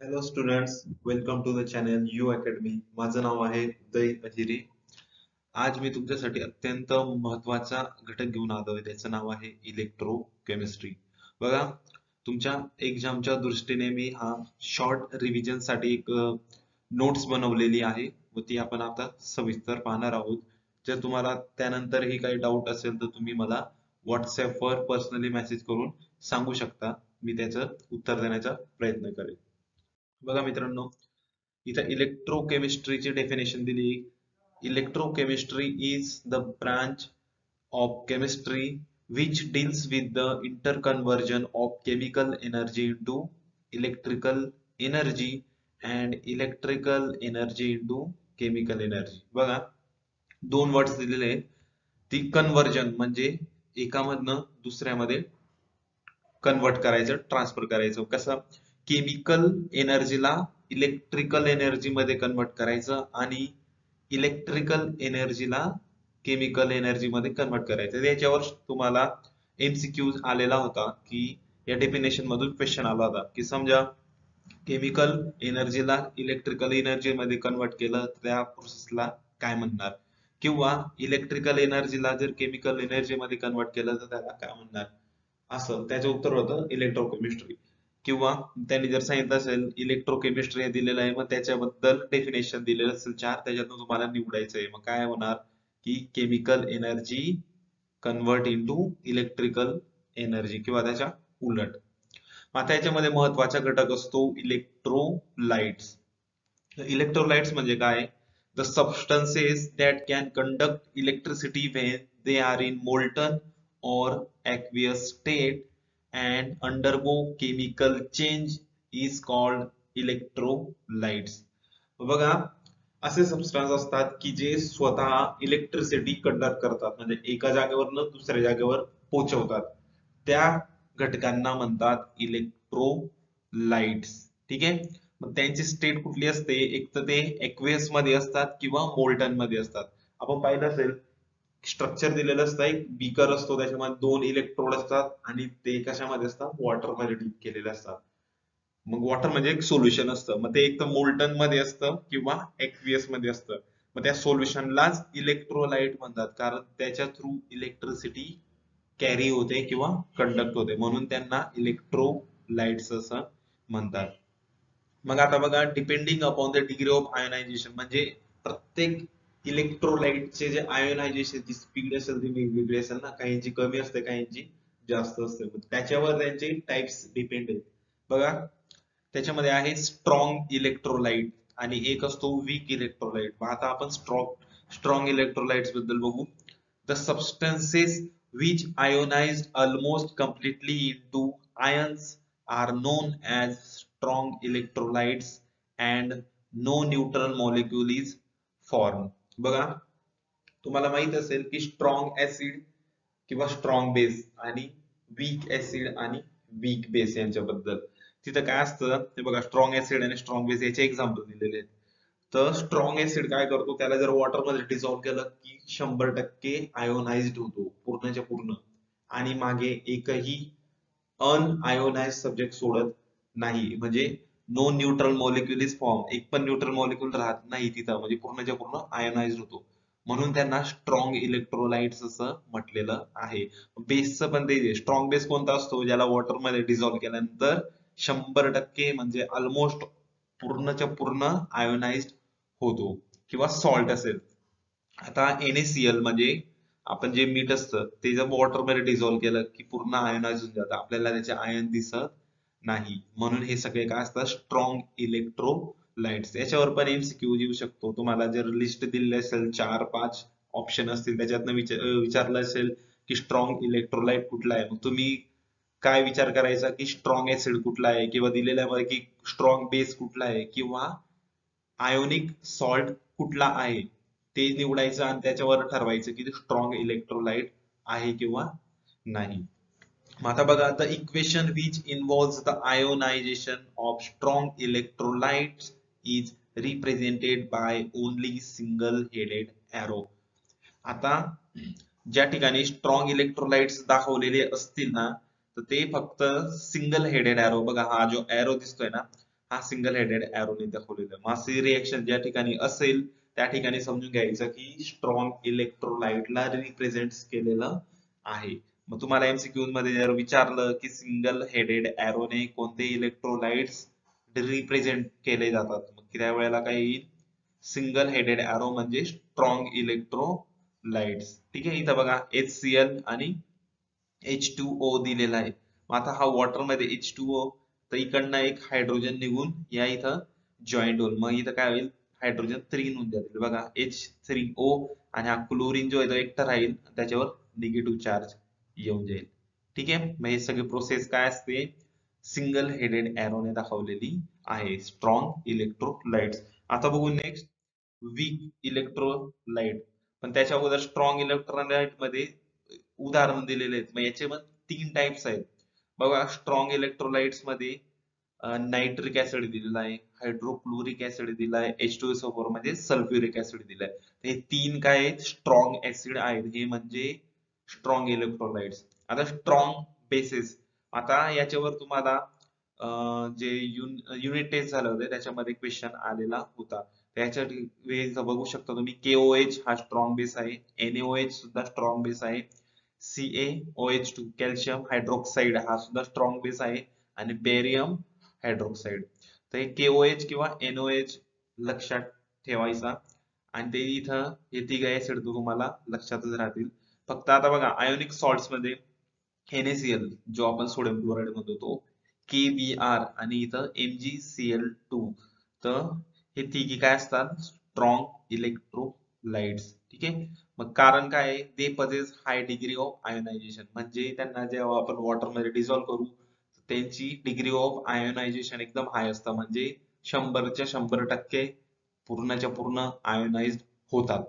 Hello students, welcome to the channel you academy. माझं नाव आहे उदय अहिरे. आज मी तुमच्यासाठी अत्यंत महत्वाचा घटक घेऊन आलो आहे. त्याचं नाव आहे इलेक्ट्रो केमिस्ट्री. बघा, तुमच्या एक्झामच्या दृष्टीने मी हा शॉर्ट रिव्हिजन साठी एक नोट्स बनवलेली आहे व ती आपण आता सविस्तर पाहणार आहोत. जर तुम्हाला त्यानंतरही काही डाऊट असेल तर तुम्ही मला व्हॉट्सअपवर पर्सनली मेसेज करून सांगू शकता. मी त्याचं उत्तर देण्याचा प्रयत्न करेन. बघा मित्रांनो, इथं इलेक्ट्रोकेमिस्ट्रीची डेफिनेशन दिली. Electrochemistry is the branch of chemistry which deals with the interconversion of chemical energy into electrical energy and electrical energy into chemical energy. बघा, दोन वर्ड्स दिलेले आहेत. ती कन्वर्जन म्हणजे एकामधनं दुसऱ्यामध्ये कन्वर्ट करायचं, ट्रान्सफर करायचं. कसं? केमिकल एनर्जीला इलेक्ट्रिकल एनर्जी मध्ये कन्वर्ट करायचं आणि इलेक्ट्रिकल एनर्जीला केमिकल एनर्जी मध्ये कन्वर्ट करायचं. याच्यावर तुम्हाला एमसीक्यू आलेला होता की या डेफिनेशन मधून क्वेश्चन आला होता की समजा केमिकल एनर्जीला इलेक्ट्रिकल एनर्जी मध्ये कन्वर्ट केलं तर त्या प्रोसेसला काय म्हणणार, किंवा इलेक्ट्रिकल एनर्जीला जर केमिकल एनर्जी मध्ये कन्वर्ट केलं तर त्याला काय म्हणणार. असं त्याचं उत्तर होतं इलेक्ट्रोकेमिस्ट्री. किंवा त्यांनी जर सांगितलं असेल इलेक्ट्रोकेमिस्ट्री दिलेलं आहे, मग त्याच्याबद्दल डेफिनेशन दिलेलं असेल चार, त्याच्यातून तुम्हाला निवडायचं आहे. मग काय होणार की chemical energy convert into electrical energy किंवा त्याच्या उलट. आता याच्यामध्ये महत्वाचा घटक असतो इलेक्ट्रोलाइट्स. इलेक्ट्रोलाइट्स म्हणजे काय? The substances that can conduct electricity when they are in molten or aqueous state and undergo chemical change is called electrolytes. बघा, असे सबस्टन्स असतात की जे स्वतः इलेक्ट्रिसिटी कंडक्ट करतात, म्हणजे एका जागेवरनं दुसऱ्या जागेवर पोहोचवतात. त्या घटकांना म्हणतात इलेक्ट्रोलाइट्स. ठीक आहे. मग त्यांची स्टेट कुठली असते? एक तर ते एक्वेस मध्ये असतात किंवा मोल्टन मध्ये असतात. आपण पाहिलं असेल स्ट्रक्चर दिलेलं असतं, एक बीकर असतो, त्याच्यामध्ये दोन इलेक्ट्रोड असतात आणि ते कशामध्ये असतात? वॉटर मध्ये डीप केलेले असतात. मग वॉटर म्हणजे एक सोल्युशन असतं, मग ते एक तर मोल्टन मध्ये असतं किंवा एक्वियस मध्ये असतं. मग त्या सोल्युशनलाच इलेक्ट्रोलाइट म्हणतात, कारण त्याच्या थ्रू इलेक्ट्रिसिटी कॅरी होते किंवा कंडक्ट होते, म्हणून त्यांना इलेक्ट्रोलाइट्स असं म्हणतात. मग आता बघा, depending upon the degree of ionization, म्हणजे प्रत्येक इलेक्ट्रोलाइटचे जे आयोनायझेशन स्पीड असेल ती वेगवेगळी असेल ना, काहींची कमी असते काहींची जास्त असते, मग त्याच्यावर त्यांचे टाइप्स डिपेंड आहेत. बघा, त्याच्यामध्ये आहे स्ट्रॉंग इलेक्ट्रोलाइट आणि एक असतो वीक इलेक्ट्रोलाइट. मग आता आपण स्ट्रॉंग इलेक्ट्रोलाइट्स बद्दल बघू. The substances which ionized almost completely into ions are known as strong electrolytes and no neutral molecule is formed. बघा, तुम्हाला माहित असेल की स्ट्रॉंग ऍसिड किंवा स्ट्रॉंग बेस आणि वीक ऍसिड आणि वीक बेस यांच्याबद्दल तिथं काय असतं ते बघा. स्ट्रॉंग ऍसिड आणि स्ट्रॉंग बेस याचे एक्झाम्पल दिलेले आहेत. तर स्ट्रॉंग ऍसिड काय करतो, त्याला जर वॉटर मध्ये डिझॉल्व्ह केलं की 100% आयोनाइज्ड होतो पूर्णच्या पूर्ण, आणि मागे एकही अनआयोनाइज सब्जेक्ट सोडत नाही. म्हणजे no neutral molecule is form, एक पण न्यूट्रल मॉलिक्युल राहत नाही तिथं, म्हणजे पूर्णच्या पूर्ण आयोनाइज होतो. म्हणून त्यांना स्ट्रॉंग इलेक्ट्रोलाइट्स असं म्हटलेलं आहे. बेसचं पण ते स्ट्रॉंग बेस कोणता असतो? ज्याला वॉटर मध्ये डिझॉल्व्ह केल्यानंतर 100% म्हणजे ऑलमोस्ट पूर्णच्या पूर्ण आयोनाइज्ड होतो, किंवा सॉल्ट असेल. आता NaCl म्हणजे आपण जे मीठ असतं ते जर वॉटर मध्ये डिझॉल्व्ह केलं की पूर्ण आयोनाइज होऊन जातं, आपल्याला त्याचे आयन दिसत नाही. म्हणून हे सगळे काय असतात? Strong electrolytes. याच्यावर पण एमसीक्यू येऊ शकतो. तुम्हाला जर लिस्ट दिलेली असेल 4-5 ऑप्शन असतील, त्याच्यातनं विचारलं असेल की स्ट्रॉंग इलेक्ट्रोलाइट कुठला आहे, मग तुम्ही काय विचार करायचा की स्ट्रॉंग ऍसिड कुठला आहे, किंवा दिलेल्या पैकी स्ट्रॉंग बेस कुठला आहे, किंवा आयोनिक सॉल्ट कुठला आहे ते निवडायचं आणि त्याच्यावर ठरवायचं की स्ट्रॉंग इलेक्ट्रोलाइट आहे किंवा नाही. मग आता बघा, the equation which involves the ionization of strong electrolytes is represented by only single headed arrow. आता ज्या ठिकाणी स्ट्रॉंग इलेक्ट्रोलाइट्स दाखवलेले असतील ना, तर ते फक्त सिंगल हेडेड एरो. बघा, हा जो एरो दिसतोय ना, हा सिंगल हेडेड एरोने दाखवलेला आहे. मासी रिएक्शन ज्या ठिकाणी असेल त्या ठिकाणी समजून घ्यायचं की स्ट्रॉंग इलेक्ट्रोलाइटला रिप्रेझेंट केलेलं आहे. मग तुम्हाला एमसीक्यू मध्ये जर विचारलं की सिंगल हेडेड एरोने कोणते इलेक्ट्रोलाइट्स रिप्रेझेंट केले जातात, मग त्या वेळेला काय येईल? सिंगल हेडेड एरो म्हणजे स्ट्रॉंग इलेक्ट्रोलाइट्स. ठीक आहे, इथं बघा HCl आणि H2O दिलेला आहे. मग आता हा वॉटर मध्ये H2O, तर इकडनं एक हायड्रोजन निघून या इथं जॉईंट होईल. मग इथं काय होईल? हायड्रोजन 3 होऊन जातील बघा, H3O, आणि हा क्लोरीन जो आहे तो एकटा राहील, त्याच्यावर निगेटिव्ह चार्ज येऊन जाईल. ठीक आहे, मग हे सगळी प्रोसेस काय असते? सिंगल हेडेड एरोने दाखवलेली आहे, स्ट्रॉंग इलेक्ट्रोलाइट्स. आता बघू नेक्स्ट वीक इलेक्ट्रोलाइट. पण त्याच्या अगोदर स्ट्रॉंग इलेक्ट्रोलाइट मध्ये उदाहरण दिलेले आहेत. मग याचे पण 3 टाइप्स आहेत बघा. स्ट्रॉंग इलेक्ट्रोलाइट्स मध्ये नायट्रिक ऍसिड दिलेला आहे, हायड्रोक्लोरिक ऍसिड दिला आहे, H2SO4 म्हणजे सल्फ्युरिक ऍसिड दिलाय. हे 3 काय आहेत? स्ट्रॉंग ऍसिड आहेत. हे म्हणजे स्ट्रॉंग इलेक्ट्रोलाइट्स. आता स्ट्रॉंग बेसिस, आता याच्यावर तुम्हाला जे युनिट टेस्ट झालं होतं त्याच्यामध्ये क्वेश्चन आलेला होता. त्याच्या बघू शकता तुम्ही, KOH हा स्ट्रॉंग बेस आहे, NaOH सुद्धा स्ट्रॉंग बेस आहे, CaOH2 कॅल्शियम हायड्रोक्साइड हा सुद्धा स्ट्रॉंग बेस आहे, आणि बेरियम हायड्रोक्साइड. तर हे KOH किंवा NaOH लक्षात ठेवायचा, आणि ते इथं हे तिघ ऍसिड तुम्हाला लक्षातच राहतील. फक्त आता बघा आयोनिक सॉल्ट्स मध्ये NaCl जो आपण सोडियम क्लोराईड म्हणतो तो KBr, आणि इथं MgCl2. तर हे तिघी काय असतात? Strong electrolytes. ठीक आहे, मग कारण काय आहे? They possess high degree of ionization, म्हणजे त्यांना जेव्हा आपण वॉटर मध्ये डिझॉल्व्ह करू त्यांची डिग्री ऑफ आयोनायझेशन एकदम हाय असतं, म्हणजे 100च्या 100% पूर्णच्या पूर्ण आयोनाइज्ड होतात.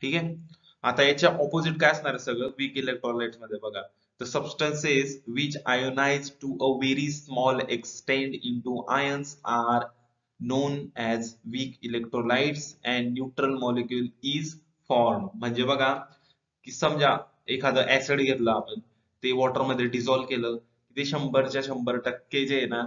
ठीक आहे, आता याच्या ऑपोजिट काय असणार आहे सगळं वीक इलेक्ट्रोलाइट्स मध्ये बघा. The substances which ionize to a very small extent into ions are known as weak electrolytes and neutral molecule is formed. म्हणजे बघा की समजा एखादं ऍसिड घेतलं आपण, ते वॉटर मध्ये डिझॉल्व्ह केलं, ते 100च्या 100% जे आहे ना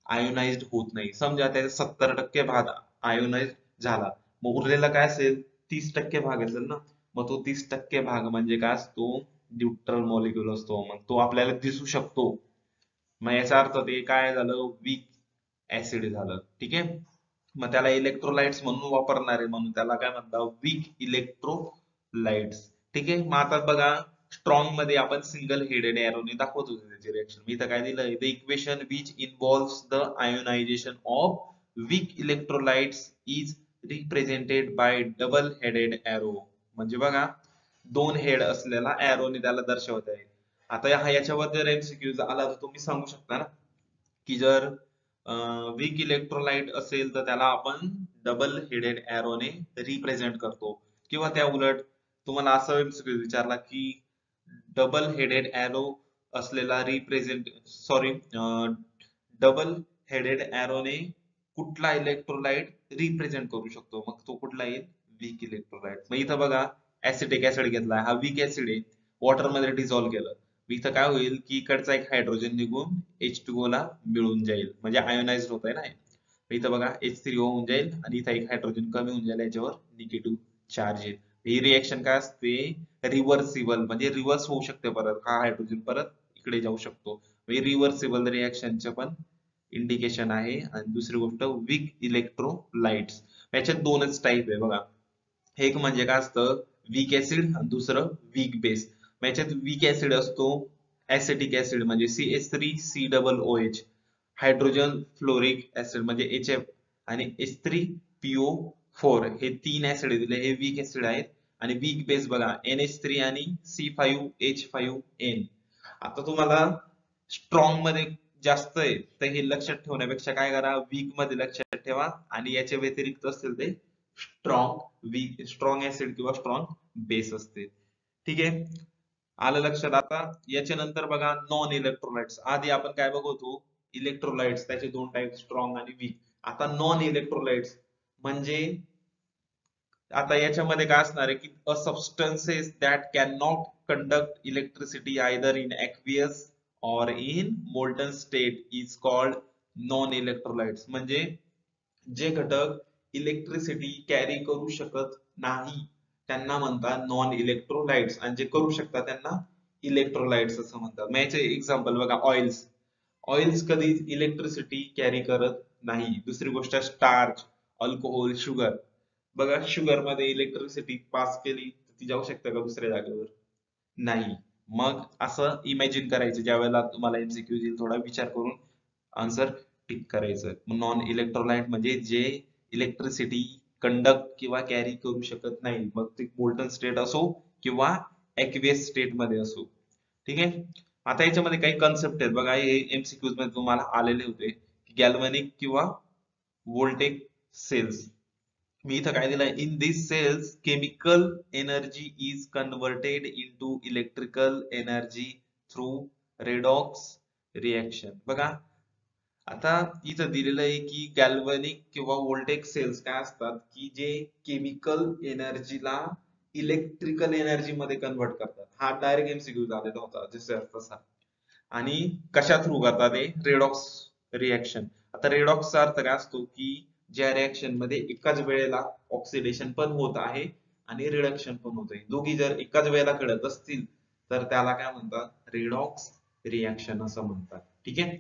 आयोनाइज्ड होत नाही. समजा त्याचा 70% भाग आयोनाइज झाला, मग उरलेला काय असेल? 30% भाग असेल ना. मग तो 30% भाग म्हणजे काय असतो? न्यूट्रल मॉलिक्युल असतो. मग तो आपल्याला दिसू शकतो. मग याचा अर्थ ते काय झालं? वीक ऍसिड झालं. ठीक आहे, मग त्याला इलेक्ट्रोलाइट्स म्हणून वापरणार आहे, म्हणून त्याला काय म्हणतात? Weak electrolytes. ठीक आहे, मग आता बघा स्ट्रॉंग मध्ये आपण सिंगल हेडेड एरोने दाखवत होतो त्याची रिएक्शन. मी इथं काय दिलंय? The equation which involves the ionization of weak electrolytes is represented by double headed arrow. म्हणजे बघा दोन हेड असलेला एरोने त्याला दर्शवत आहे. आता हा याच्यावर जर एमसीक्यू आला तर तुम्ही सांगू शकता ना की जर वीक इलेक्ट्रोलाइट असेल तर त्याला आपण डबल हेडेड एरोने रिप्रेझेंट करतो, किंवा त्या उलट तुम्हाला असं एमसीक्यू विचारला की डबल हेडेड एरो असलेला रिप्रेझेंट सॉरी डबल हेडेड एरोने कुठला इलेक्ट्रोलाइट रिप्रेझेंट करू शकतो, मग तो कुठला येईल? Weak electrolyte. मग इथं बघा ऍसिटिक ऍसिड घेतलाय, हा वीक ऍसिड आहे, वॉटर मध्ये डिझॉल्व्ह केलं, इथं काय होईल की इकडचा एक हायड्रोजन निघून H2O ला मिळून जाईल, म्हणजे आयोनाइज्ड होत आहे ना. इथं बघा H3O होऊन जाईल, आणि इथं एक हायड्रोजन कमी होऊन जाईल, याच्यावर निगेटिव्ह चार्ज येईल. ही रिएक्शन काय असते? रिव्हर्सिबल, म्हणजे रिव्हर्स होऊ शकते, परत हा हायड्रोजन परत इकडे जाऊ शकतो. रिव्हर्सिबल रिएक्शनचे पण इंडिकेशन आहे. आणि दुसरी गोष्ट वीक इलेक्ट्रोलाइट्स, याच्यात दोनच टाईप आहे बघा. एक म्हणजे काय असतं? वीक ऍसिड, आणि दुसरं वीक बेस. याच्यात वीक ऍसिड असतो ऍसिटिक ऍसिड म्हणजे CH3COOH, हायड्रोजन फ्लोरिक ऍसिड म्हणजे HF, आणि H3PO4, हे 3 ऍसिड दिले, हे वीक ऍसिड आहेत. आणि वीक बेस बघा NH3 आणि C5H5N. आता तुम्हाला स्ट्रॉंग मध्ये जास्त आहे तर हे लक्षात ठेवण्यापेक्षा काय करा? वीक मध्ये लक्षात ठेवा, आणि याच्या व्यतिरिक्त असतील ते स्ट्रॉंग ऍसिड किंवा स्ट्रॉंग बेस असते. ठीक आहे, आलं लक्षात. आता याच्या नंतर बघा नॉन इलेक्ट्रोलाइट्स. आधी आपण काय बघतो? इलेक्ट्रोलाइट्स, त्याचे दोन टाइप, स्ट्रॉंग आणि वीक. आता नॉन इलेक्ट्रोलाइट्स म्हणजे आता याच्यामध्ये काय असणार आहे की uh substances that can not conduct electricity either in aqueous or in molten state is called non electrolytes म्हणजे जे घटक इलेक्ट्रिसिटी कॅरी करू शकत नाही त्यांना म्हणतात नॉन इलेक्ट्रोलाइट्स, आणि जे करू शकतात त्यांना इलेक्ट्रोलाइट्स असं म्हणतात. मग याचे एक्झाम्पल बघा, ऑइल्स. ऑइल्स कधी इलेक्ट्रिसिटी कॅरी करत नाही. दुसरी गोष्ट स्टार्च, अल्कोहोल, शुगर. बघा, शुगर मध्ये इलेक्ट्रिसिटी पास केली तर ती जाऊ शकते का दुसऱ्या जागेवर? नाही. मग असं इमॅजिन करायचं ज्या वेळेला तुम्हाला एमसीक्यू येईल, थोडा विचार करून आन्सर टिक करायचं. नॉन इलेक्ट्रोलाइट म्हणजे जे इलेक्ट्रिसिटी कंडक्ट किंवा कॅरी करू शकत नाही, मग ते मोल्टन स्टेट असो किंवा ऍक्वियस स्टेट मध्ये असो. ठीक आहे. आता याच्यामध्ये काही कन्सेप्ट आहेत बघा, हे एमसीक्यूज मध्ये तुम्हाला आलेले होते. गॅल्व्हॅनिक किंवा व्होल्टेक सेल्स. मी इथं काय दिलंय, in this cells chemical energy is converted into electrical energy through redox reaction. बघा, आता इथं दिलेलं आहे की गॅल्व्हॅनिक किंवा व्होल्टेक सेल्स काय असतात की जे केमिकल एनर्जीला इलेक्ट्रिकल एनर्जी मध्ये कन्वर्ट करतात. हा डायरेक्ट एमसीक्यू झालेला होता जसे तसा. आणि कशा थ्रू करतात ते? Redox reaction. आता रेडॉक्सचा अर्थ काय असतो की ज्या रिएक्शन मध्ये एकाच वेळेला ऑक्सिडेशन पण होत आहे आणि रिडक्शन पण होत आहे, दोघी जर एकाच वेळेला घडत असतील तर त्याला काय म्हणतात? रेडॉक्स रिएक्शन असं म्हणतात. ठीक आहे.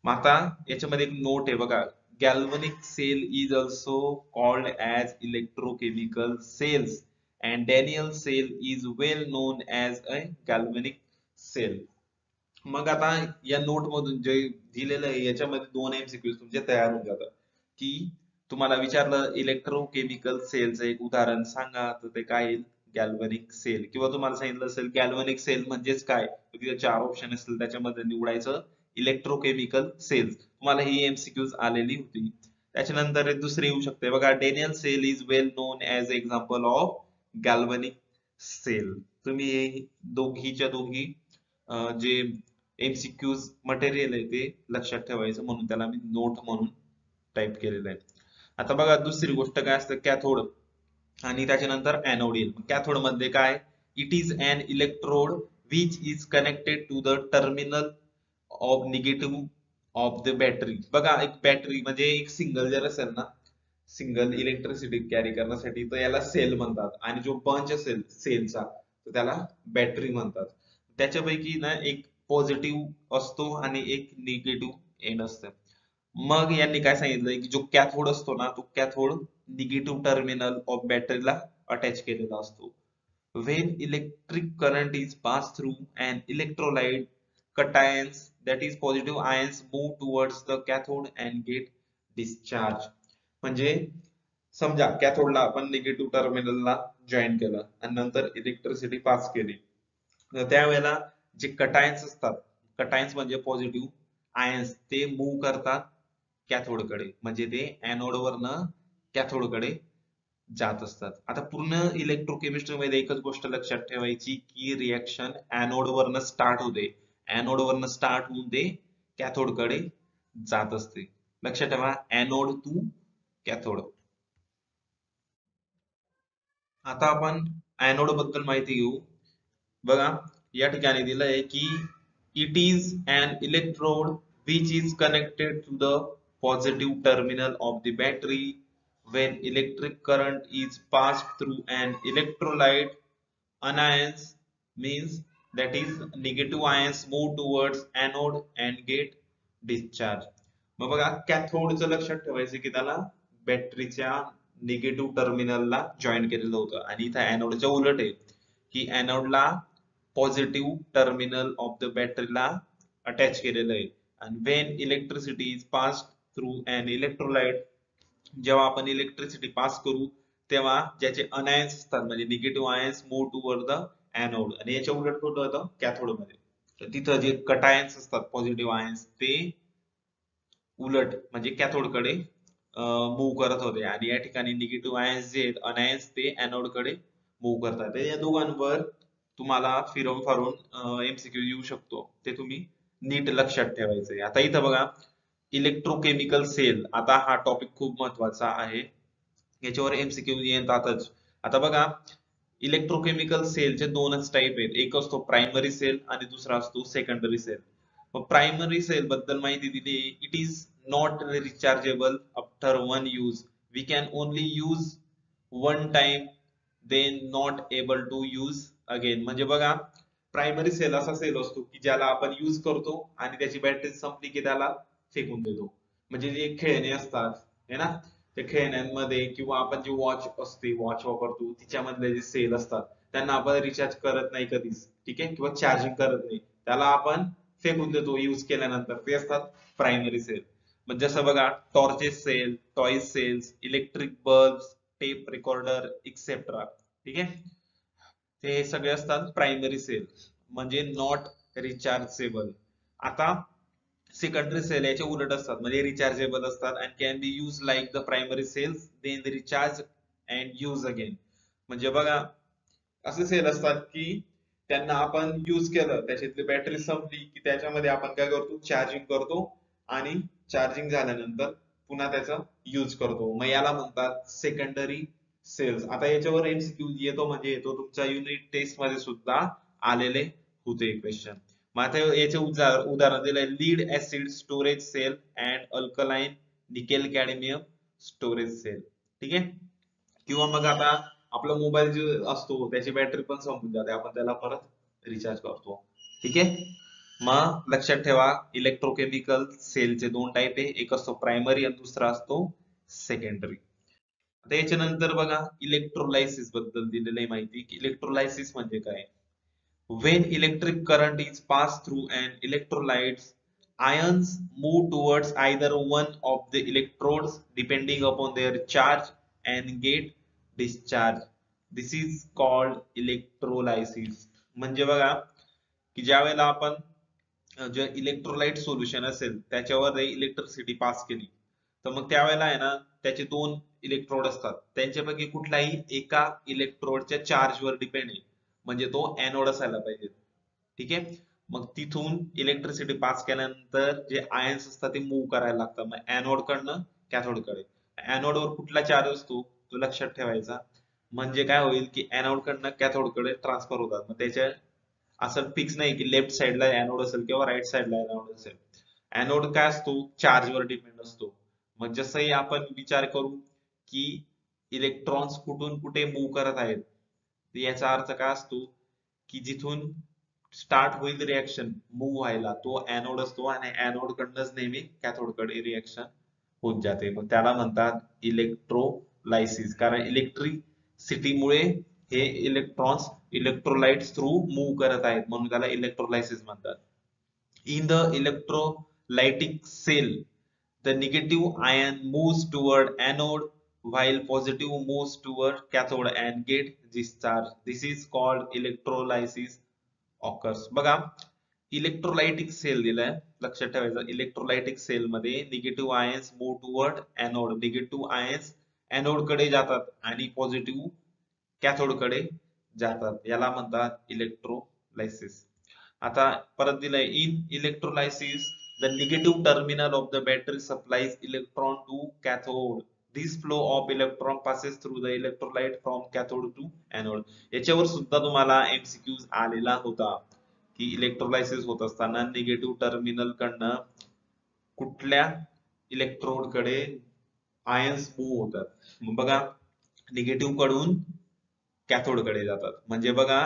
मग आता याच्यामध्ये एक नोट आहे बघा, galvanic cell is also called as electrochemical cells and Daniell cell is well known as a galvanic cell. मग आता या नोट मधून जे दिलेलं आहे याच्यामध्ये दोन एमसीक्यू तुमचे तयार होऊन जातात. की तुम्हाला विचारलं इलेक्ट्रोकेमिकल सेलचं एक उदाहरण सांगा, तर ते काय येईल? Galvanic cell. किंवा तुम्हाला सांगितलं असेल गॅल्व्हॅनिक सेल म्हणजेच काय, तर तिथे 4 ऑप्शन असतील त्याच्यामध्ये निवडायचं इलेक्ट्रोकेमिकल सेल्स. तुम्हाला ही एमसीक्यूज आलेली होती. त्याच्यानंतर एक दुसरी येऊ शकते बघा, Daniell cell is well known as example of galvanic cell. तुम्ही हे दोघीच्या दोघी जे एमसीक्यूज मटेरियल आहे ते लक्षात ठेवायचं, म्हणून त्याला मी नोट म्हणून टाइप केलेलं आहे. आता बघा, दुसरी गोष्ट काय असतं, कॅथोड आणि त्याच्यानंतर एनोड येईल. कॅथोड मध्ये काय? It is an electrode which is connected to the terminal of negative of the battery. बघा, एक बॅटरी म्हणजे एक सिंगल जर असेल ना, सिंगल इलेक्ट्रिसिटी कॅरी करण्यासाठी, तर याला सेल म्हणतात. आणि जो बंच असेल सेलचा तर त्याला बॅटरी म्हणतात. त्याच्यापैकी ना एक पॉझिटिव्ह असतो आणि एक निगेटिव्ह एंड असतं. मग यांनी काय सांगितलंय की जो कॅथोड असतो ना, तो कॅथोड निगेटिव्ह टर्मिनल ऑफ बॅटरीला अटॅच केलेला असतो. When electric current is passed through an electrolyte, cations, that is positive ions, move towards the cathode and get discharged. म्हणजे समजा कॅथोडला आपण निगेटिव्ह टर्मिनलला जॉईन केलं आणि नंतर इलेक्ट्रिसिटी पास केली, तर त्यावेळेला जे कटायन्स असतात, कटायन्स म्हणजे पॉझिटिव्ह आयन्स, ते मूव्ह करतात कॅथोड कडे, म्हणजे ते एनोड वरनं कॅथोड कडे जात असतात. आता पूर्ण इलेक्ट्रोकेमिस्ट्री मध्ये एकच गोष्ट लक्षात ठेवायची की रिएक्शन एनोड वरनं स्टार्ट होते, एनोड वरनं स्टार्ट होऊन ते कॅथोड कडे जात असते. लक्षात ठेवा, एनोड टू कॅथोड. आता आपण एनोड बद्दल माहिती घेऊ. बघा, या ठिकाणी दिलंय की it is an electrode which is connected to the positive terminal of the battery when electric current is passed through an electrolyte. Anions means that is negative ions move towards anode and get discharged. मग बघा, कॅथोडचं लक्षात ठेवायचं की त्याला बॅटरीच्या negative टर्मिनलला join केलेलं होतं, आणि इथं एनोडच्या उलट आहे की एनोडला पॉझिटिव्ह टर्मिनल ऑफ द बॅटरीला अटॅच केलेलं आहे. आणि when electricity is pass through an electrolyte, जेव्हा आपण इलेक्ट्रिसिटी पास करू तेव्हा ज्याचे अनायन्स असतात म्हणजे negative ions move toward the anode, आणि याच्या उलट कुठं होतं? कॅथोड मध्ये. तर तिथं जे कटायन्स असतात पॉझिटिव्ह आयन्स, ते उलट म्हणजे कॅथोड कडे मूव्ह करत होते, आणि या ठिकाणी निगेटिव्ह आयन्स जे आहेत अनायन्स, ते एनोड कडे मूव्ह करतात. या दोघांवर तुम्हाला फिरवून फारून एमसीक्यू येऊ शकतो, ते तुम्ही नीट लक्षात ठेवायचंय. आता इथं बघा, इलेक्ट्रोकेमिकल सेल, आता हा टॉपिक खूप महत्वाचा आहे, याच्यावर एमसीक्यू येतातच. आता बघा, इलेक्ट्रोकेमिकल सेलचे दोनच टाइप आहेत, एक असतो प्रायमरी सेल आणि दुसरा असतो सेकंडरी सेल. प्रायमरी सेल बद्दल माहिती दिली, it is not rechargeable after one use. We can only use one time, then not able to use again. म्हणजे बघा, प्रायमरी सेल असा सेल असतो की ज्याला आपण यूज करतो आणि त्याची बॅटरी संपली की त्याला फेकून देतो. म्हणजे जे खेळणे असतात है ना, त्या खेळण्यांमध्ये किंवा आपण जी वॉच असते, वॉच वापरतो तिच्यामधले जे सेल असतात त्यांना आपण रिचार्ज करत नाही कधीच, ठीक आहे, किंवा चार्जिंग करत नाही, त्याला आपण फेकून देतो यूज केल्यानंतर. ते असतात प्रायमरी सेल. मग जसं बघा, torches cell, toy cells, electric bulb, tape recorder etcetera, ठीक आहे, ते सगळे असतात प्रायमरी सेल, म्हणजे नॉट रिचार्जेबल. आता सेकंडरी सेल याच्या उलट असतात, म्हणजे रिचार्जेबल असतात and can be use like the primary cells, then recharge and use again. म्हणजे बघा, असे सेल असतात की त्यांना आपण यूज केलं, त्याच्यातली बॅटरी संपली की त्याच्यामध्ये आपण काय करतो, चार्जिंग करतो आणि चार्जिंग झाल्यानंतर पुन्हा त्याचा यूज करतो. मग याला म्हणतात सेकंडरी सेल्स. आता याच्यावर एमसीक्यू येतो, म्हणजे येतो तुमच्या युनिट टेस्ट मध्ये सुद्धा आलेले होते क्वेश्चन. मग आता याचे उदाहरण दिलंय, lead acid storage cell and alkaline nickel cadmium storage cell, ठीक आहे. किंवा मग आता आपला मोबाईल जो असतो त्याची बॅटरी पण संपून जाते, आपण त्याला परत रिचार्ज करतो, ठीक आहे. मग लक्षात ठेवा, इलेक्ट्रोकेमिकल सेलचे दोन टाईप आहे, एक असतो प्रायमरी आणि दुसरा असतो सेकंडरी. आता याच्यानंतर बघा, इलेक्ट्रोलायसिस बद्दल दिलेली आहे माहिती, की इलेक्ट्रोलायसिस म्हणजे काय. When electric current is passed through an electrolyte, ions move towards either one of the electrodes depending upon their charge and get discharged. This is called electrolysis. म्हणजे बघा, की ज्या वेळेला आपण जे इलेक्ट्रोलाइट सोल्युशन असेल त्याच्यावर इलेक्ट्रिसिटी पास केली, तर मग त्यावेळेला आहे ना, त्याचे दोन इलेक्ट्रोड असतात, त्यांच्यापैकी कुठलाही एका इलेक्ट्रोडच्या चार्ज वर डिपेंड आहे, म्हणजे तो एनोड असायला पाहिजे, ठीक आहे. मग तिथून इलेक्ट्रिसिटी पास केल्यानंतर जे आयन्स असतात ते मूव्ह करायला लागतात, मग एनोड कडनं कॅथोड कडे. एनोड वर कुठला चार्ज असतो तो लक्षात ठेवायचा, म्हणजे काय होईल की एनोड कडनं कॅथोड कडे ट्रान्सफर होतात. मग त्याच्या असं फिक्स नाही की लेफ्ट साइडला एनोड असेल किंवा राईट साइडला एनोड असेल. एनोड काय असतो, चार्जवर डिपेंड असतो. मग जसंही आपण विचार करू की इलेक्ट्रॉन्स कुठून कुठे मूव्ह करत आहेत, तर याचा अर्थ काय असतो की जिथून स्टार्ट होईल रिएक्शन मूव्ह व्हायला तो एनोड असतो आणि एनोड कडनंच नेहमी कॅथोड कडे रिएक्शन होत जाते. मग त्याला म्हणतात इलेक्ट्रोलायसिस, कारण इलेक्ट्रिसिटीमुळे हे इलेक्ट्रॉन्स इलेक्ट्रोलाइट्स थ्रू मूव्ह करत आहेत, म्हणून त्याला इलेक्ट्रोलायसिस म्हणतात. In the electrolytic cell, the negative ion moves toward anode while positive moves toward cathode and get discharged. This is called electrolysis occurs. बघा, इलेक्ट्रोलाइटिक सेल दिलाय, लक्षात ठेवायचं, इलेक्ट्रोलाइटिक सेल मध्ये negative ions move toward anode, negative ions anode कडे जातात आणि positive cathode कडे जातात, याला म्हणतात इलेक्ट्रोलायसिस. आता परत दिलंय, in electrolysis the negative terminal of the battery supplies electron to cathode. This flow of electron passes through the electrolyte from cathode to anode. याच्यावर सुद्धा तुम्हाला एमसीक्यूज आलेला होता की इलेक्ट्रोलायसिस होत असताना निगेटिव्ह टर्मिनल कडनं कुठल्या इलेक्ट्रोड कडे आयन्स मूव्ह होतात. मग बघा, निगेटिव्ह कडून कॅथोड कडे जातात, म्हणजे बघा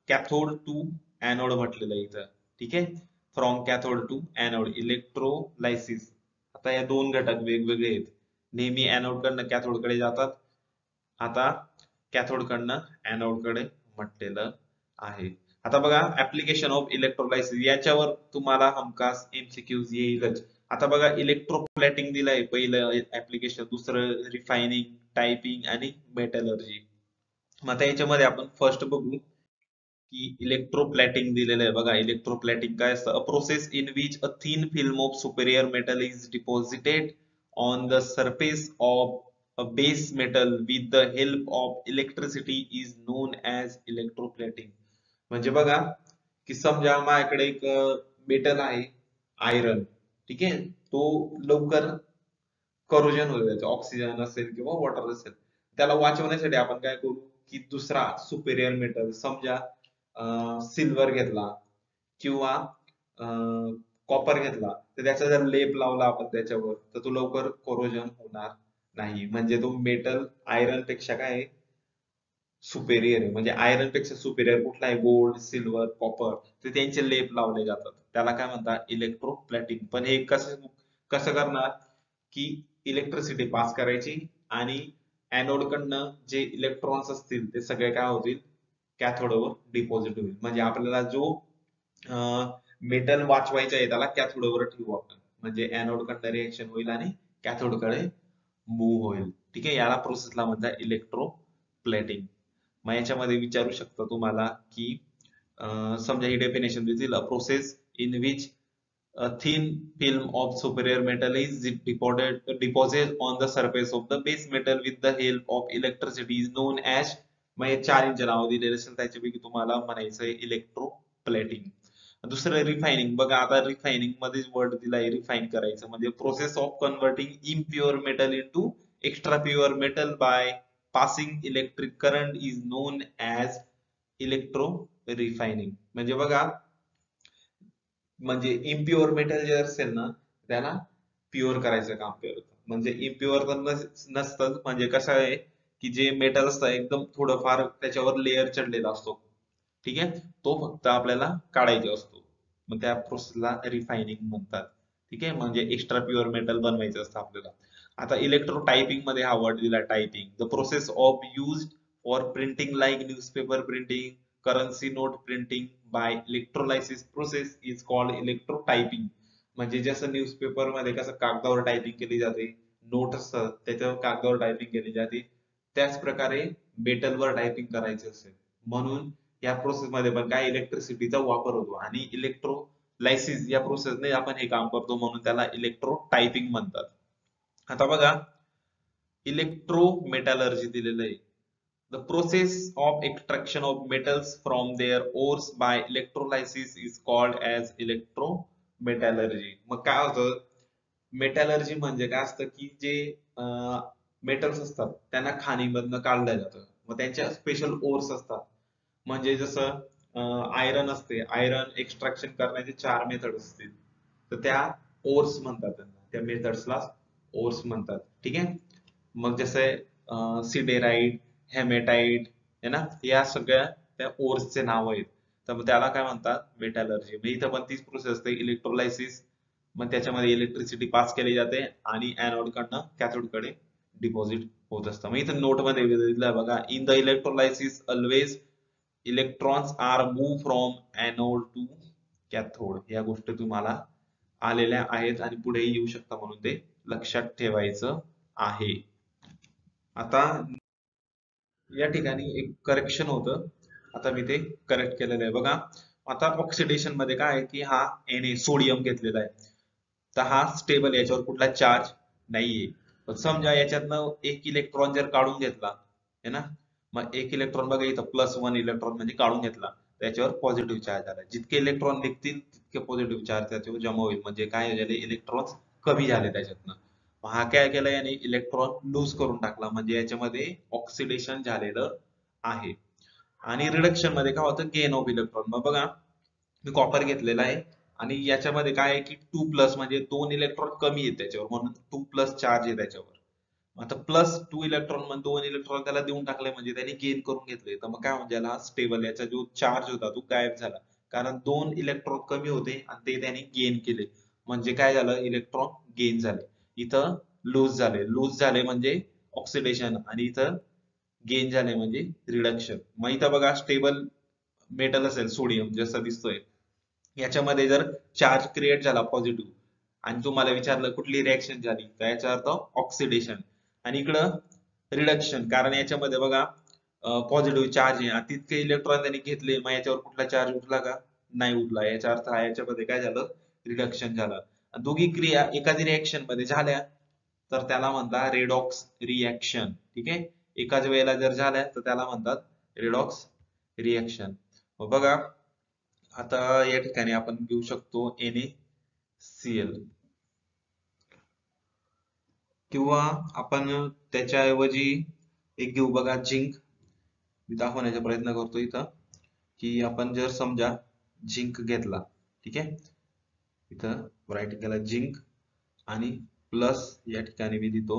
कॅथोड टू एनोड म्हटलेलं आहे इथं, ठीक आहे, from cathode to anode electrolysis. आता या दोन घटक वेगवेगळे आहेत, नेहमी एनोड कडनं कॅथोड कडे जातात, आता कॅथोड कडनं एनोड कडे म्हटलेलं आहे. आता बघा, ऍप्लिकेशन ऑफ इलेक्ट्रोलायसिस, याच्यावर तुम्हाला हमखास एमसीक्यूज येईलच. आता बघा, इलेक्ट्रोप्लेटिंग दिलंय पहिलं ऍप्लिकेशन, दुसरं रिफायनिंग, टायपिंग आणि मेटलर्जी. मग आता याच्यामध्ये आपण फर्स्ट बघू की इलेक्ट्रोप्लेटिंग दिलेलं आहे. बघा, इलेक्ट्रोप्लेटिंग काय असतं, a process in which a thin film of superior metal is deposited on the surface of a base metal with the help of electricity is non as electroplating. म्हणजे बघा, की समजा माझ्याकडे एक मेटल आहे, आयरन, ठीक आहे, तो लवकर करोजन होईल, त्याचं ऑक्सिजन असेल किंवा वॉटर असेल, त्याला वाचवण्यासाठी आपण काय करू की दुसरा सुपेरियर मेटल, समजा सिल्वर घेतला किंवा कॉपर घेतला तर त्याचा जर लेप लावला आपण त्याच्यावर तर तो लवकर कोरोजन होणार नाही. म्हणजे तो मेटल आयरन पेक्षा काय आहे, सुपेरियर आहे. म्हणजे आयरन पेक्षा सुपेरियर कुठला आहे, गोल्ड, सिल्वर, कॉपर, तर त्यांचे लेप लावले जातात. त्याला काय म्हणतात, इलेक्ट्रोप्लेटिंग. पण हे कसं कसं करणार, की इलेक्ट्रिसिटी पास करायची आणि एनोड कडनं जे इलेक्ट्रॉन्स असतील ते सगळे काय होतील, कॅथोडवर डिपॉझिट होईल. म्हणजे आपल्याला जो मेटल वाचवायचं आहे त्याला कॅथोडवर ठेवू आपण. म्हणजे एनोड कडनं रिएक्शन होईल आणि कॅथोड कडे मूव्ह होईल. ठीक आहे, याला प्रोसेसला म्हणतात इलेक्ट्रोप्लेटिंग. मग याच्यामध्ये विचारू शकतो तुम्हाला की समजा ही डेफिनेशन देतील, a process in which a thin film of superior metal is deposited on the surface of the base metal with the help of electricity is known as. मग हे 4 नाव दिलेले असेल त्याच्यापैकी तुम्हाला म्हणायचं आहे इलेक्ट्रोप्लेटिंग. दुसरं रिफायनिंग. बघा आता रिफायनिंग मध्ये वर्ड दिलाय रिफाईन करायचं, म्हणजे process of converting impure metal into extra pure metal by passing electric current is non as electro refining. म्हणजे बघा, म्हणजे इम्प्युअर मेटल जे असेल ना त्याला प्युअर करायचं काम करतं. म्हणजे इम्प्युअर तर नसतं. म्हणजे कसं आहे की जे मेटल असतं एकदम थोडंफार त्याच्यावर लेअर चढलेला असतो, ठीक आहे, तो फक्त आपल्याला काढायचा असतो. मग त्या प्रोसेसला रिफायनिंग म्हणतात. ठीक आहे, म्हणजे एक्स्ट्रा प्युअर मेटल बनवायचं असतं आपल्याला. आता इलेक्ट्रो टायपिंग मध्ये हा वर्ड दिला typing, the process of use for printing like newspaper printing, currency note printing by electrolysis process is called electrotyping. म्हणजे जसं न्यूजपेपर मध्ये कसं कागदावर टायपिंग केली जाते, नोट असतात त्याच्यावर कागदावर टायपिंग केली जाते, त्याच प्रकारे मेटलवर टायपिंग करायचे असेल म्हणून या प्रोसेस मध्ये पण काय इलेक्ट्रिसिटीचा वापर होतो आणि इलेक्ट्रोलायसिस या प्रोसेसने आपण हे काम करतो म्हणून त्याला इलेक्ट्रो टायपिंग म्हणतात. आता बघा, इलेक्ट्रो मेटॅलर्जी दिलेलं आहे. The process of extraction of metals from their ores by electrolysis is called as electrometallurgy. मग काय होतं, मेटॅलर्जी म्हणजे काय असतं की जे मेटल्स असतात त्यांना खाणीमधनं काढलं जातं. मग त्यांच्या स्पेशल ओर्स असतात. म्हणजे जसं आयरन असते, आयरन एक्स्ट्रॅक्शन करण्याचे 4 मेथड असतील, तर त्या ओर्स म्हणतात त्यांना, त्या मेथड्सला ओर्स म्हणतात. ठीक आहे, मग जसे सिडेराइट, हेमेटाइट आहे ना, या सगळ्या त्या ओर्सचे नाव आहेत. तर मग त्याला काय म्हणतात, मेटॅलर्जी. मग इथं पण तीच प्रोसेस असते, इलेक्ट्रोलायसिस. मग त्याच्यामध्ये इलेक्ट्रिसिटी पास केली जाते आणि एनोड कडनं कॅथोड कडे डिपॉझिट होत असतं. मग इथं नोट मध्ये दिलंय बघा, in the electrolysis always electrons are move from anode to cathode. या गोष्टी तुम्हाला आलेल्या आहेत आणि पुढेही येऊ शकता म्हणून ते लक्षात ठेवायचं आहे. आता या ठिकाणी एक करेक्शन होतं, आता मी ते करेक्ट केलेलं आहे बघा. आता ऑक्सिडेशन मध्ये काय आहे की हा Na सोडियम घेतलेला आहे, तर हा स्टेबल, याच्यावर कुठला चार्ज नाहीये. पण समजा याच्यातनं एक इलेक्ट्रॉन जर काढून घेतला है ना, मग एक इलेक्ट्रॉन बघा इथं +1 इलेक्ट्रॉन म्हणजे काढून घेतला, त्याच्यावर पॉझिटिव्ह चार्ज आला. जितके इलेक्ट्रॉन निघतील तितके पॉझिटिव्ह चार्ज त्याच्यावर जमा होईल. म्हणजे काय झाले, इलेक्ट्रॉन कमी झाले त्याच्यातनं. मग हा काय केला याने, इलेक्ट्रॉन लूज करून टाकला, म्हणजे याच्यामध्ये ऑक्सिडेशन झालेलं आहे. आणि रिडक्शन मध्ये काय होतं, गेन ऑफ इलेक्ट्रॉन. मग बघा, मी कॉपर घेतलेला आहे आणि याच्यामध्ये काय आहे की 2+ म्हणजे 2 इलेक्ट्रॉन कमी आहेत त्याच्यावर, म्हणून 2+ चार्ज आहे त्याच्यावर. आता +2 इलेक्ट्रॉन म्हणजे 2 इलेक्ट्रॉन त्याला देऊन टाकले, म्हणजे त्याने गेन करून घेतले. तर मग काय म्हणजे याला स्टेबल, याचा जो चार्ज होता तो गायब झाला, कारण 2 इलेक्ट्रॉन कमी होते आणि ते त्याने गेन केले. म्हणजे काय झालं, इलेक्ट्रॉन गेन झाले. इथं लूज झाले, लूज झाले म्हणजे ऑक्सिडेशन, आणि इथं गेन झाले म्हणजे रिडक्शन. मग इथं बघा, स्टेबल मेटल असेल सोडियम जसं दिसतोय, याच्यामध्ये जर चार्ज क्रिएट झाला पॉझिटिव्ह आणि तुम्हाला विचारलं कुठली रिएक्शन झाली, तर याचा अर्थ ऑक्सिडेशन. आणि इकडं रिडक्शन, कारण याच्यामध्ये बघा पॉझिटिव्ह चार्ज आहे आणि तितके इलेक्ट्रॉन त्यांनी घेतले, मग याच्यावर कुठला चार्ज उठला का, नाही उठला. याचा अर्थ हा याच्यामध्ये काय झालं, रिडक्शन झालं. आणि दोघी क्रिया एकाच रिएक्शन मध्ये झाल्या तर त्याला म्हणतात रेडॉक्स रिएक्शन. ठीक आहे, एकाच वेळेला जर झाल्या तर त्याला म्हणतात रेडॉक्स रिएक्शन. मग बघा, आता या ठिकाणी आपण घेऊ शकतो NaCl, किंवा आपण त्याच्याऐवजी एक घेऊ बघा, झिंक. मी दाखवण्याचा प्रयत्न करतो इथं की आपण जर समजा झिंक घेतला, ठीक आहे, इथं राईट केला झिंक आणि प्लस या ठिकाणी मी देतो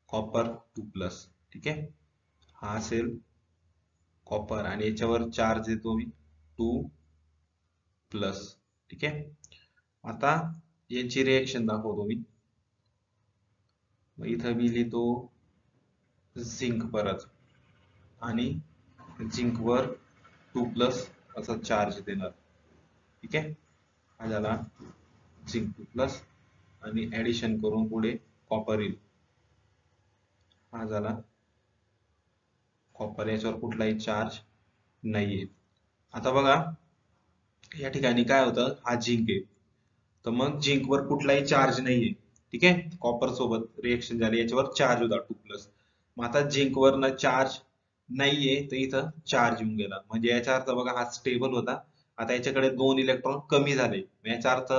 कॉपर 2+. ठीक आहे, हा असेल कॉपर आणि याच्यावर चार्ज देतो मी 2+. ठीक आहे, आता यांची रिएक्शन दाखवतो मी. इथं मी लिहितो झिंक परत आणि झिंक वर 2+ असा चार्ज देणार. ठीक आहे, हा झाला झिंक 2+ आणि ऍडिशन करून पुढे कॉपर येईल. हा झाला कॉपर, याच्यावर कुठलाही चार्ज नाहीये. आता बघा या ठिकाणी काय होतं, हा झिंक आहे तर मग झिंक वर कुठलाही चार्ज नाहीये. ठीक आहे, कॉपर सोबत रिएक्शन झाली, याच्यावर चार्ज होता 2+. मग आता झिंक वर ना चार्ज नाहीये तर इथं चार्ज येऊन गेला, म्हणजे याचा अर्थ बघा हा स्टेबल होता, आता याच्याकडे 2 इलेक्ट्रॉन कमी झाले, याचा अर्थ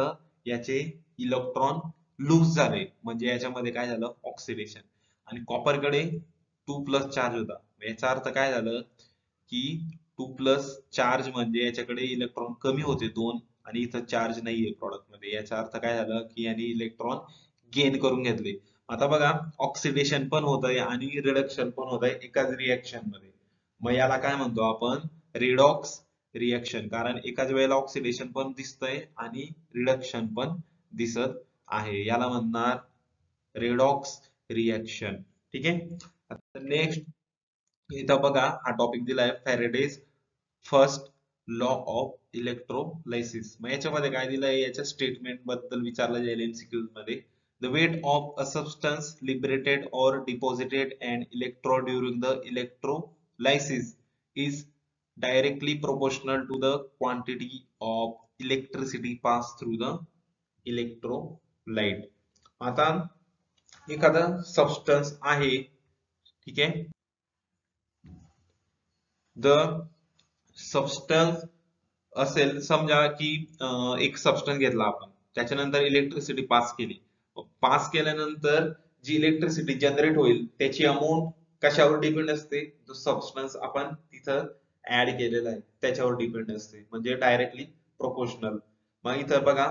याचे इलेक्ट्रॉन लूज झाले, म्हणजे याच्यामध्ये काय झालं ऑक्सिडेशन. आणि कॉपर कडे 2+ चार्ज होता, याचा अर्थ काय झालं की 2+ चार्ज म्हणजे याच्याकडे इलेक्ट्रॉन कमी होते 2 आणि इथं चार्ज नाहीये प्रॉडक्ट मध्ये, याचा अर्थ काय झालं की यांनी इलेक्ट्रॉन गेन करून घेतले. आता बघा ऑक्सिडेशन पण होत आहे आणि रिडक्शन पण होत आहे एकाच रिएक्शन मध्ये, मग याला काय म्हणतो आपण रिडॉक्स रिएक्शन, कारण एकाच वेळेला ऑक्सिडेशन पण दिसतंय आणि रिडक्शन पण दिसत आहे, याला म्हणणार रेडॉक्स रिएक्शन. ठीक आहे, आता नेक्स्ट इथं बघा हा टॉपिक दिलाय Faraday's first law of electrolysis. मग याच्यामध्ये काय दिलंय, याच्या स्टेटमेंट बद्दल विचारलं जाईल एमसीक्यूज मध्ये. The weight of a substance liberated or deposited an electron during the electrolysis is directly proportional to the quantity of electricity passed through the electrolyte. आता एखादा सबस्टन्स आहे, ठीक आहे, द सबस्टन्स असेल समजा की एक सबस्टन्स घेतला आपण, त्याच्यानंतर इलेक्ट्रिसिटी पास केली, पास केल्यानंतर जी इलेक्ट्रिसिटी जनरेट होईल त्याची अमाऊंट कशावर डिपेंड असते, जो सबस्टन्स आपण तिथं ऍड केलेला आहे त्याच्यावर डिपेंड असते, म्हणजे डायरेक्टली प्रोपोर्शनल. मग इथं बघा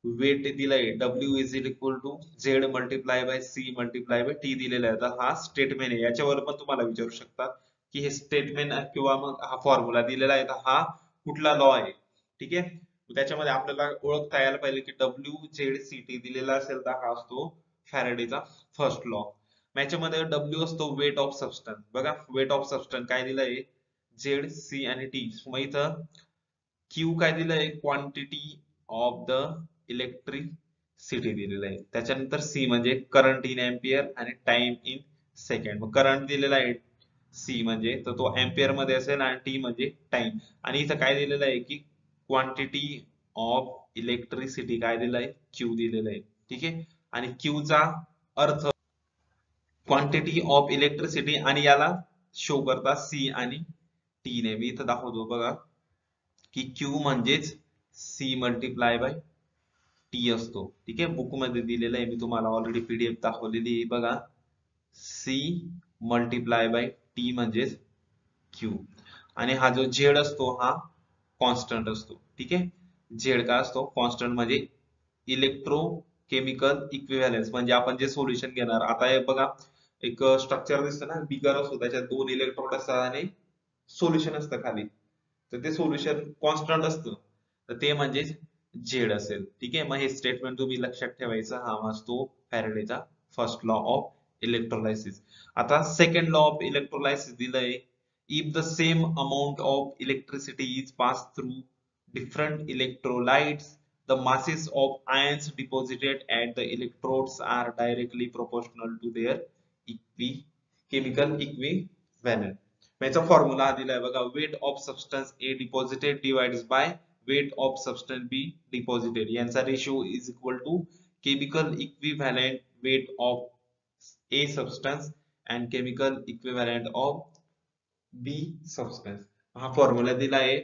वेट दिलंय W is equal to Z multiply by C multiply by T दिलेला आहे, तर हा स्टेटमेंट आहे, याच्यावर पण तुम्हाला विचारू शकतात की हे स्टेटमेंट किंवा मग हा फॉर्म्युला दिलेला आहे तर हा कुठला लॉ आहे. ठीक आहे, त्याच्यामध्ये आपल्याला ओळखता यायला पाहिजे की WZCT दिलेला असेल तर हा असतो फॅरेडेचा फर्स्ट लॉ. याच्यामध्ये W असतो वेट ऑफ सबस्टन्स, बघा वेट ऑफ सबस्टन्स काय दिलंय Z, C आणि T. मग इथं Q काय दिलंय क्वांटिटी ऑफ द इलेक्ट्रिसिटी दिलेलं आहे, त्याच्यानंतर C म्हणजे करंट इन एम्पियर आणि टाइम इन सेकंड. मग करंट दिलेला आहे C म्हणजे तर तो एम्पियर मध्ये असेल आणि T म्हणजे टाइम. आणि इथं काय दिलेलं आहे की क्वांटिटी ऑफ इलेक्ट्रिसिटी काय दिलं आहे Q दिलेलं आहे. ठीक आहे, आणि Q चा अर्थ क्वांटिटी ऑफ इलेक्ट्रिसिटी आणि याला शो करता C आणि T ने. मी इथं दाखवतो बघा की Q म्हणजेच C मल्टिप्लाय बाय T असतो. ठीक आहे, बुक मध्ये दिलेलं आहे, मी तुम्हाला ऑलरेडी PDF दाखवलेली आहे बघा, C मल्टिप्लाय बाय T म्हणजेच Q. आणि हा जो Z असतो हा कॉन्स्टंट असतो. ठीक आहे, Z का असतो कॉन्स्टंट, म्हणजे इलेक्ट्रोकेमिकल इक्विव्हॅलन्स, म्हणजे आपण जे सोल्युशन घेणार, आता हे बघा एक स्ट्रक्चर दिसतं ना बिगर असतो, त्याच्यात 2 इलेक्ट्रोड असतात आणि सोल्युशन असतं खाली, तर ते सोल्युशन कॉन्स्टंट असतं, तर ते म्हणजे झेड असेल. ठीक आहे, मग हे स्टेटमेंट तुम्ही लक्षात ठेवायचं, हा असतो फॅरेडेचा फर्स्ट लॉ ऑफ इलेक्ट्रोलायसिस. आता सेकंड लॉ ऑफ इलेक्ट्रोलायसिस दिलंय, if the same amount of electricity is passed through different electrolytes, the masses of ions deposited at the electrodes are directly proportional to their chemical equivalent. याचा formula दिलाय बघा, weight of substance A deposited divided by weight of substance B deposited, यांचा ratio is equal to chemical equivalent weight of A substance and chemical equivalent of B substance. हा formula दिला आहे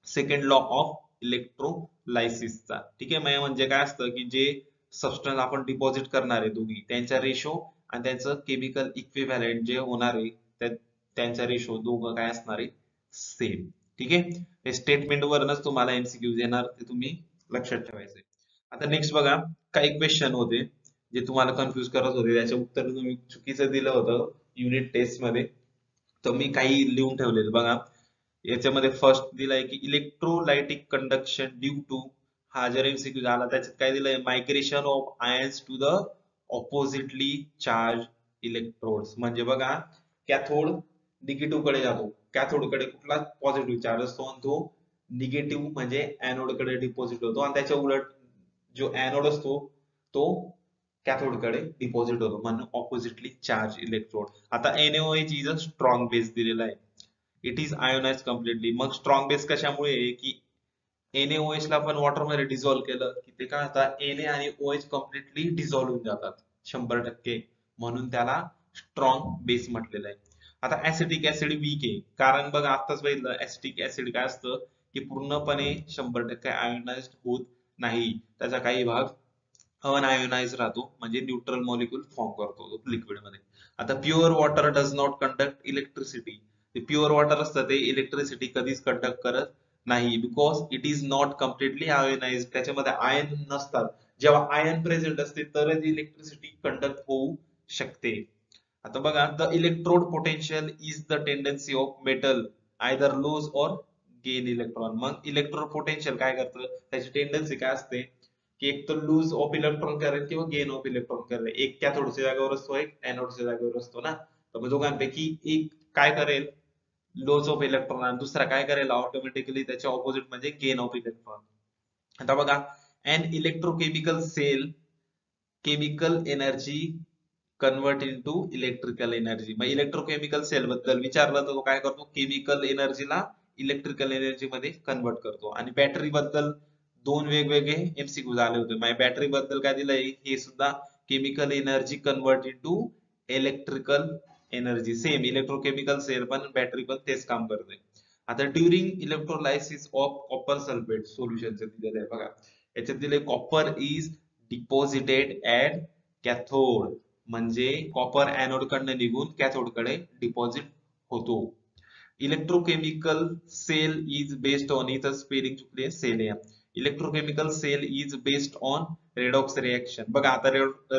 second law of इलेक्ट्रोलायसिसचा. ठीक आहे, म्हणजे काय असतं की जे सबस्टन्स आपण डिपॉझिट करणार आहे दोघी त्यांचा रेशो आणि त्यांचं केमिकल इक्विव्हॅलेंट जे होणार आहे त्यांचा रेशो दोघं काय असणार आहे सेम. ठीक आहे, हे स्टेटमेंट वरनच तुम्हाला एमसीक्यू येणार, ते तुम्ही लक्षात ठेवायचं. आता नेक्स्ट बघा, काही क्वेश्चन होते जे तुम्हाला कन्फ्युज करत होते, त्याचे उत्तर तुम्ही चुकीचं दिलं होतं युनिट टेस्ट मध्ये. तर मी काही लिहून ठेवलेलं बघा. याच्यामध्ये फर्स्ट दिलाय की इलेक्ट्रोलायटिक कंडक्शन ड्यू टू, हा जर एमसीक्यू झाला त्याच्यात काय दिलंय, migration of ions to the oppositely charge electrodes. म्हणजे बघा, कॅथोड निगेटिव्ह कडे जातो, कॅथोड कडे कुठला पॉझिटिव्ह चार्ज असतो आणि तो निगेटिव्ह म्हणजे एनोड कडे डिपॉझिट होतो, आणि त्याच्या उलट जो एनोड असतो तो कॅथोड कडे डिपॉझिट होतो, म्हणून ऑपोजिटली चार्ज इलेक्ट्रोड. आता NaOH is a strong base दिलेला आहे, इट इज आयोनाइज कम्प्लिटली. मग स्ट्रॉंग बेस कशामुळे आहे की NaOH ला पण वॉटर मध्ये डिझॉल्व्ह केलं की ते काय होतात, Na आणि OH कम्प्लिटली डिझॉल्व्ह होऊन जातात 100%, म्हणून त्याला स्ट्रॉंग बेस म्हटलेलं आहे. आता ऍसिटिक ऍसिड वीक आहे, कारण बघा आताच बघितलं ऍसिटिक ऍसिड काय असतं की पूर्णपणे 100% आयोनाइज होत नाही, त्याचा काही भाग अनआयोनाइज राहतो, म्हणजे न्यूट्रल मॉलिक्यूल फॉर्म करतो लिक्विड मध्ये. आता pure water does not conduct electricity, ते प्युअर वॉटर असतं ते इलेक्ट्रिसिटी कधीच कंडक्ट करत नाही, because it is not completely ionize, त्याच्यामध्ये आयन नसतात. जेव्हा आयन प्रेझेंट असते तरच इलेक्ट्रिसिटी कंडक्ट होऊ शकते. आता बघा, the electrode potential is the tendency of metal either lose or gain electron. मग इलेक्ट्रोड पोटेन्शियल काय करतं, त्याची टेंडन्सी काय असते की एक तर लूज ऑफ इलेक्ट्रॉन करेल किंवा गेन ऑफ इलेक्ट्रॉन करेल. एक कॅथोडच्या जागेवर असतो, एक एनोडच्या जागेवर असतो ना. तर मग दोघांपैकी एक काय करेल, लॉस ऑफ इलेक्ट्रॉन, आणि दुसरा काय करेल ऑटोमॅटिकली त्याच्या ऑपोजिट म्हणजे गेन ऑफ इलेक्ट्रॉन. आता बघा, an electrochemical cell chemical energy convert into electrical energy. मग इलेक्ट्रोकेमिकल सेल बद्दल विचारलं तर तो काय करतो, केमिकल एनर्जीला इलेक्ट्रिकल एनर्जी मध्ये कन्वर्ट करतो. आणि बॅटरी बद्दल दोन वेगवेगळे एमसीक्यू झाले होते. माझ्या बॅटरी बद्दल काय दिलंय, हे सुद्धा chemical energy convert into electrical energy. Same electrochemical cell पण बॅटरी पण तेच काम करते. आता during electrolysis of copper sulphate solution दिलेलं आहे बघा, याच्यात दिले copper is deposited at cathode, म्हणजे कॉपर एनोड कडनं निघून कॅथोड कडे डिपॉझिट होतो. Electrochemical cell is based on, इथं स्पेलिंग चुकली, सेल आहे. Electrochemical cell is based on redox reaction. बघा आता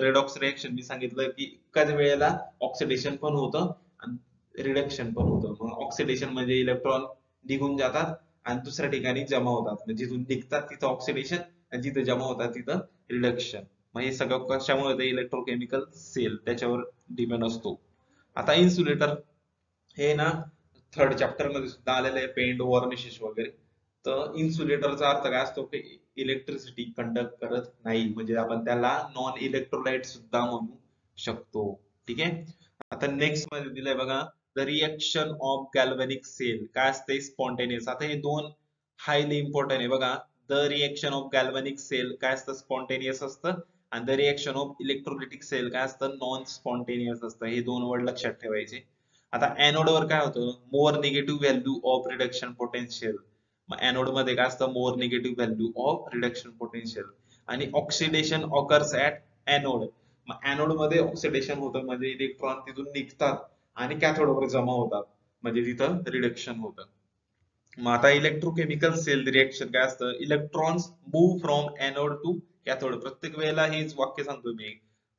रेडॉक्स रिएक्शन मी सांगितलं की एकाच वेळेला ऑक्सिडेशन पण होतं आणि रिडक्शन पण होतं. मग ऑक्सिडेशन म्हणजे इलेक्ट्रॉन निघून जातात आणि दुसऱ्या ठिकाणी जमा होतात, म्हणजे जिथून निघतात तिथं ऑक्सिडेशन आणि जिथं जमा होतात तिथं रिडक्शन. मग हे सगळं कशामुळे होतं, इलेक्ट्रोकेमिकल सेल त्याच्यावर डिपेंड असतो. आता इन्सुलेटर हे ना थर्ड चॅप्टर मध्ये सुद्धा आलेलं आहे, पेंड वॉर्निशेस वगैरे. तर इन्सुलेटरचा अर्थ काय असतो की इलेक्ट्रिसिटी कंडक्ट करत नाही, म्हणजे आपण त्याला नॉन इलेक्ट्रोलाइट सुद्धा म्हणू शकतो. ठीक आहे. आता नेक्स्ट मध्ये दिलंय बघा, the reaction of galvanic cell काय असते, स्पॉन्टेनियस. आता हे दोन हायली इम्पॉर्टंट आहे बघा. The reaction of galvanic cell काय असतं, स्पॉन्टेनियस असतं, आणि the reaction of electrolytic cell काय असतं, नॉन स्पॉन्टेनियस असतं. हे दोन वर्ड लक्षात ठेवायचे. आता एनोड वर काय होतं, more negative value of reduction potential. मग एनोड मध्ये काय असतं, more negative value of reduction potential. आणि ऑक्सिडेशन ऑकर्स ऍट एनोड. मग एनोड मध्ये ऑक्सिडेशन होतं, म्हणजे इलेक्ट्रॉन तिथून निघतात आणि कॅथोड वर जमा होतात, म्हणजे तिथं रिडक्शन होतं. मग आता इलेक्ट्रोकेमिकल सेल रिएक्शन काय असतं, electrons move from anode to cathode. प्रत्येक वेळेला हेच वाक्य सांगतो मी,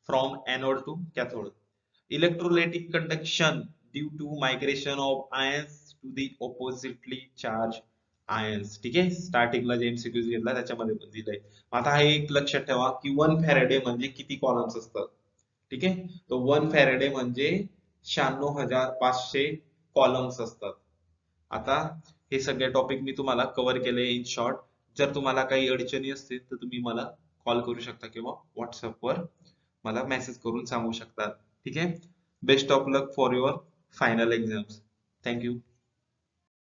from anode to cathode. Electrolytic conduction due to migration of ions to the oppositely charge ions. ठीक आहे, स्टार्टिंगला जे एमसीक्यू घेतला त्याच्यामध्ये पण दिलंय. आता हे एक लक्षात ठेवा की 1 फॅरेडे म्हणजे किती कॉलम्स असतात. ठीक आहे, तो 1 फॅरेडे म्हणजे 96,500 कॉलम्स असतात. आता हे सगळे टॉपिक मी तुम्हाला कव्हर केले इन शॉर्ट. जर तुम्हाला काही अडचणी असतील तर तुम्ही मला कॉल करू शकता किंवा व्हॉट्सअपवर मला मेसेज करून सांगू शकता. ठीक आहे. Best of luck for your final exams. Thank you.